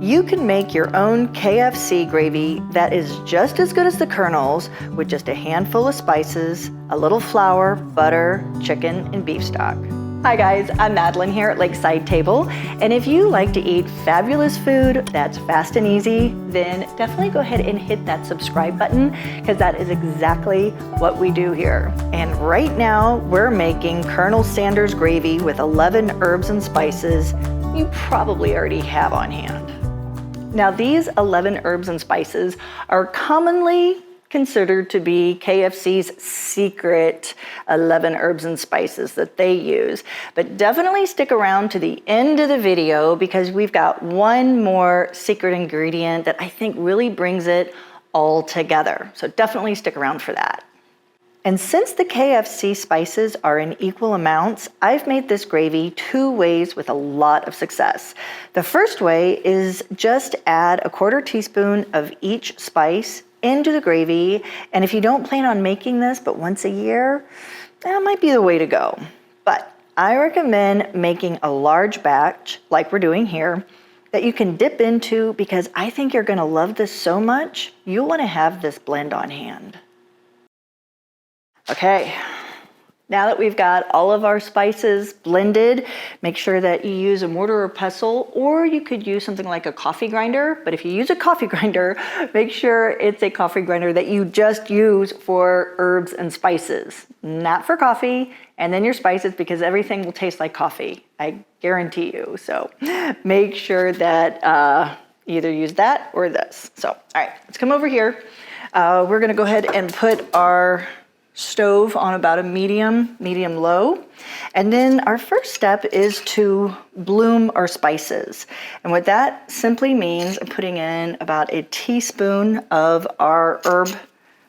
You can make your own KFC gravy that is just as good as the Colonel's with just a handful of spices, a little flour, butter, chicken, and beef stock. Hi guys, I'm Madeline here at Lakeside Table, and if you like to eat fabulous food that's fast and easy, then definitely go ahead and hit that subscribe button, because that is exactly what we do here. And right now, we're making Colonel Sanders gravy with 11 herbs and spices you probably already have on hand. Now, these 11 herbs and spices are commonly considered to be KFC's secret 11 herbs and spices that they use. But definitely stick around to the end of the video, because we've got one more secret ingredient that I think really brings it all together. So definitely stick around for that. And since the KFC spices are in equal amounts, I've made this gravy 2 ways with a lot of success. The first way is just add a 1/4 teaspoon of each spice into the gravy. And if you don't plan on making this but once a year, that might be the way to go. But I recommend making a large batch like we're doing here that you can dip into, because I think you're gonna love this so much, you'll wanna have this blend on hand. Okay, now that we've got all of our spices blended, make sure that you use a mortar or pestle, or you could use something like a coffee grinder. But if you use a coffee grinder, make sure it's a coffee grinder that you just use for herbs and spices, not for coffee and then your spices, because everything will taste like coffee, I guarantee you. So make sure that either use that or this. So, all right, let's come over here. We're gonna go ahead and put our stove on about a medium low. And then our first step is to bloom our spices. And what that simply means, I'm putting in about a teaspoon of our herb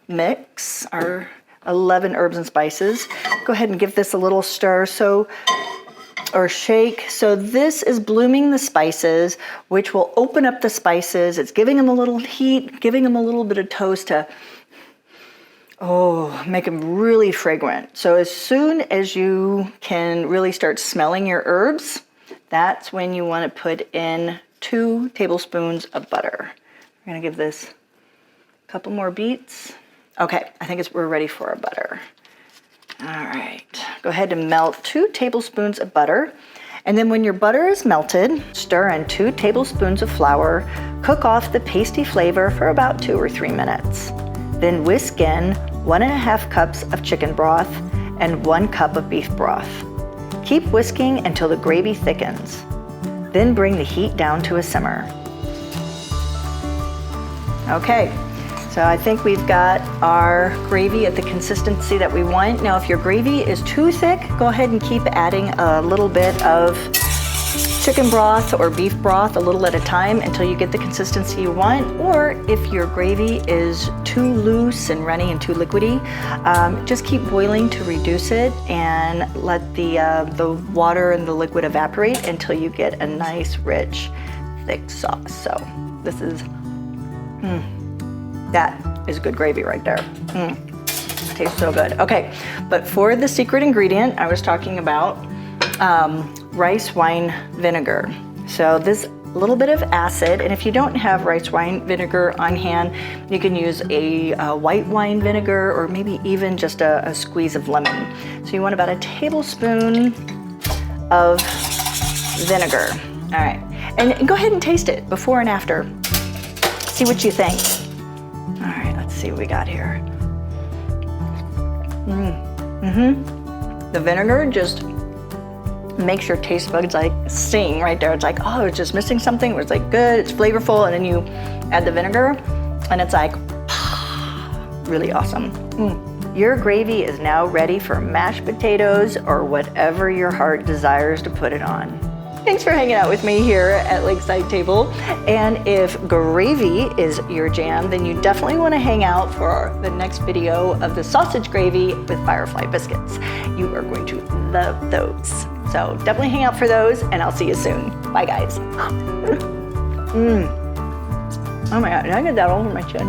mix, our 11 herbs and spices. Go ahead and give this a little stir, or shake. So this is blooming the spices, which will open up the spices. It's giving them a little heat, giving them a little bit of toast to make them really fragrant. So as soon as you can really start smelling your herbs, that's when you want to put in 2 tablespoons of butter. We're gonna give this a couple more beats. Okay, I think we're ready for our butter. All right, go ahead and melt 2 tablespoons of butter. And then when your butter is melted, stir in 2 tablespoons of flour. Cook off the pasty flavor for about 2 or 3 minutes. Then whisk in 1½ cups of chicken broth and 1 cup of beef broth. Keep whisking until the gravy thickens. Then bring the heat down to a simmer. Okay, so I think we've got our gravy at the consistency that we want. Now, if your gravy is too thick, go ahead and keep adding a little bit of chicken broth or beef broth a little at a time until you get the consistency you want. Or if your gravy is too loose and runny and too liquidy, just keep boiling to reduce it and let the water and the liquid evaporate until you get a nice, rich, thick sauce. So this is, that is good gravy right there. Tastes so good. Okay, but for the secret ingredient I was talking about, rice wine vinegar. So this little bit of acid, and if you don't have rice wine vinegar on hand, you can use a white wine vinegar, or maybe even just a squeeze of lemon. So you want about a tablespoon of vinegar. All right, and go ahead and taste it before and after. See what you think. All right, let's see what we got here. The vinegar just makes your taste buds like sing right there. It's like, oh, it's just missing something. It's like good, it's flavorful, and then you add the vinegar and it's like really awesome. Your gravy is now ready for mashed potatoes or whatever your heart desires to put it on. Thanks for hanging out with me here at Lakeside Table. And if gravy is your jam, then you definitely want to hang out for the next video of the sausage gravy with firefly biscuits. You are going to love those. So definitely hang out for those, and I'll see you soon. Bye, guys. Oh my God, did I get that all over my chin?